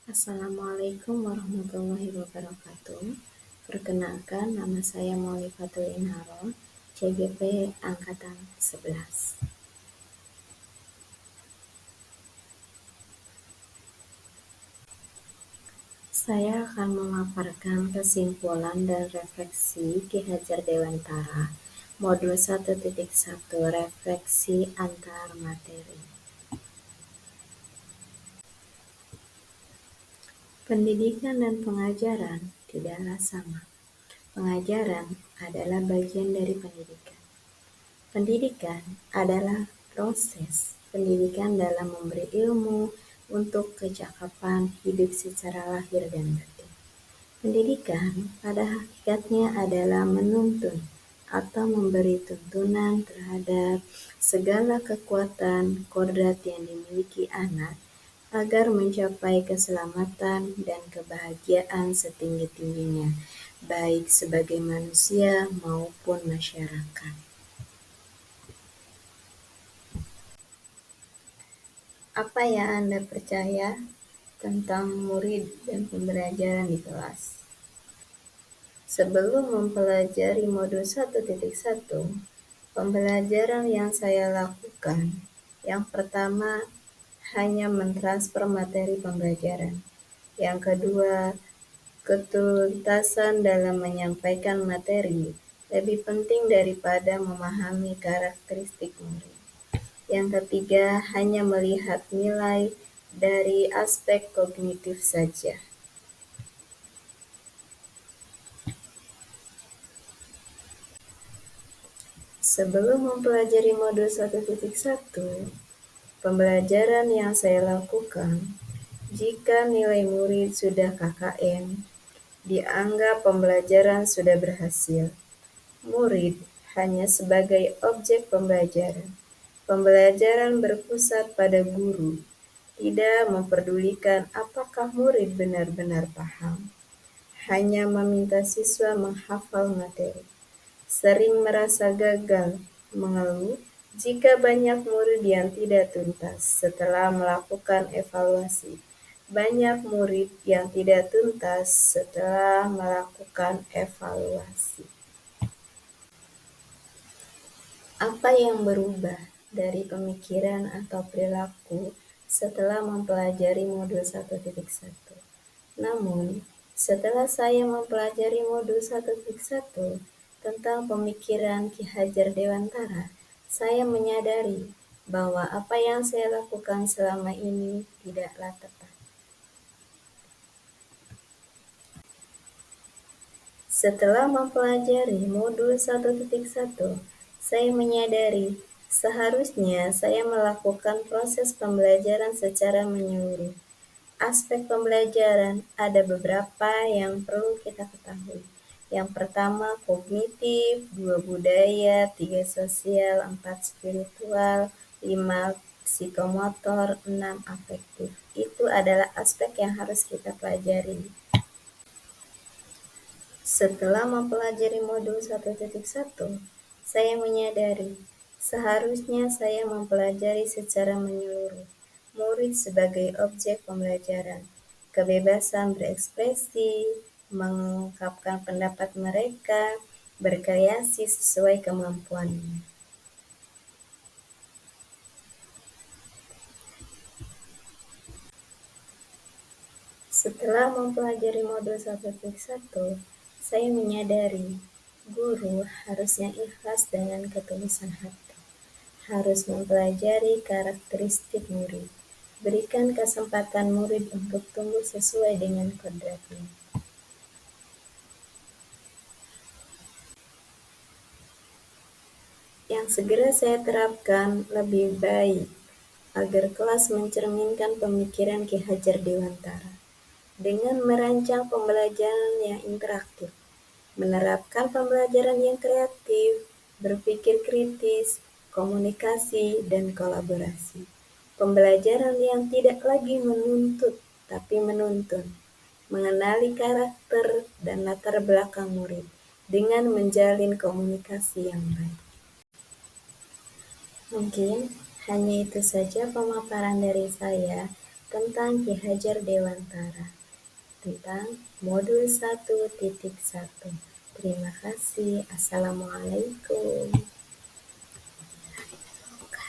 Assalamualaikum warahmatullahi wabarakatuh. Perkenalkan, nama saya Maulifatul Inharon, CGP Angkatan 11. Saya akan memaparkan kesimpulan dan refleksi Ki Hajar Dewantara, Modul 1.1 Refleksi Antar Materi. Pendidikan dan pengajaran tidaklah sama. Pengajaran adalah bagian dari pendidikan. Pendidikan adalah proses pendidikan dalam memberi ilmu untuk kecakapan hidup secara lahir dan batin. Pendidikan pada hakikatnya adalah menuntun atau memberi tuntunan terhadap segala kekuatan kodrat yang dimiliki anak agar mencapai keselamatan dan kebahagiaan setinggi-tingginya, baik sebagai manusia maupun masyarakat. Apa yang Anda percaya tentang murid dan pembelajaran di kelas? Sebelum mempelajari modul 1.1, pembelajaran yang saya lakukan, yang pertama hanya mentransfer materi pembelajaran. Yang kedua, ketuntasan dalam menyampaikan materi lebih penting daripada memahami karakteristik murid. Yang ketiga, hanya melihat nilai dari aspek kognitif saja. Sebelum mempelajari modul 1.1, pembelajaran yang saya lakukan, jika nilai murid sudah KKM, dianggap pembelajaran sudah berhasil. Murid hanya sebagai objek pembelajaran. Pembelajaran berpusat pada guru, tidak memperdulikan apakah murid benar-benar paham. Hanya meminta siswa menghafal materi. Sering merasa gagal, mengeluh jika banyak murid yang tidak tuntas setelah melakukan evaluasi. Banyak murid yang tidak tuntas setelah melakukan evaluasi. Apa yang berubah dari pemikiran atau perilaku setelah mempelajari modul 1.1? Namun, setelah saya mempelajari modul 1.1 tentang pemikiran Ki Hajar Dewantara, saya menyadari bahwa apa yang saya lakukan selama ini tidaklah tepat. Setelah mempelajari modul 1.1, saya menyadari seharusnya saya melakukan proses pembelajaran secara menyeluruh. Aspek pembelajaran ada beberapa yang perlu kita ketahui. Yang pertama kognitif, 2 budaya, 3 sosial, 4 spiritual, 5 psikomotor, 6 afektif. Itu adalah aspek yang harus kita pelajari. Setelah mempelajari modul 1.1, saya menyadari seharusnya saya mempelajari secara menyeluruh. Murid sebagai objek pembelajaran, kebebasan berekspresi, mengungkapkan pendapat mereka, berkreasi sesuai kemampuannya. Setelah mempelajari modul 1.1, saya menyadari guru harusnya ikhlas dengan ketulusan hati. Harus mempelajari karakteristik murid. Berikan kesempatan murid untuk tumbuh sesuai dengan kodratnya. Yang segera saya terapkan lebih baik agar kelas mencerminkan pemikiran Ki Hajar Dewantara dengan merancang pembelajaran yang interaktif, menerapkan pembelajaran yang kreatif, berpikir kritis, komunikasi, dan kolaborasi. Pembelajaran yang tidak lagi menuntut, tapi menuntun. Mengenali karakter dan latar belakang murid dengan menjalin komunikasi yang baik. Mungkin hanya itu saja pemaparan dari saya tentang Ki Hajar Dewantara, tentang modul 1.1. Terima kasih. Assalamualaikum.